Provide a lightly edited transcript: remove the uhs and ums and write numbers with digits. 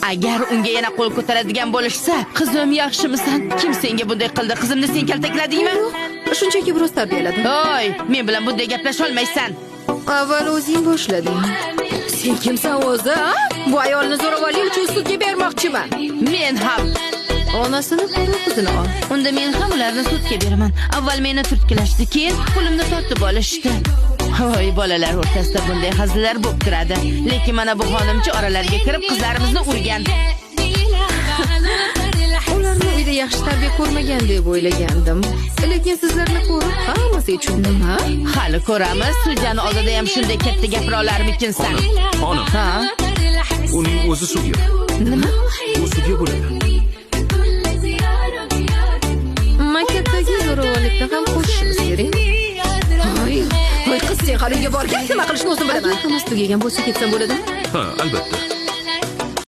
Agar unga yana qo'l ko'taradigan bo'lishsa, qizim yaxshimisan? Kim senga bunday qildi? Qizimni sen kaltakladingmi? Shunchaki biroz tarbiyaladim. Oy, men bilan bunday gaplasha olmaysan. Avval o'zing boshlading. Sen kimsan o'zi, ha? Bu ayolni zo'ravonlik uchun sudga bermoqchiman. Men ham. Onasini qora qizini ol. Unda men ham ularni sudga beraman. Avval meni turtkilashdi, keyin pulimni tortib olishdi. Voy, bolalar o'rtasida bunday hazillar bo'lib turadi. Lekin mana bu xonimcha oralariga kirib qizlarimizni urgan. Ularni uyda yaxshi tarbiya ko'rmagan deb o'ylagandim. Lekin sizlarni ko'rib hammasiga tushundim, ha? Hali ko'ramiz. Sudyaning oldida ham shunday katta gapira olarmikinsan? Xonim, Ha? uning o'zi sudya. Nima? U sudya bo'ladi. Maktabdagi zo'ravonlikda ham qo'shishimiz kerak. Voy, qiz sen hali uyga borgan, nima qilishni o'zim bilaman. Hammasi tugagan bo'lsa ketsam bo'ladimi? Ha, albatta.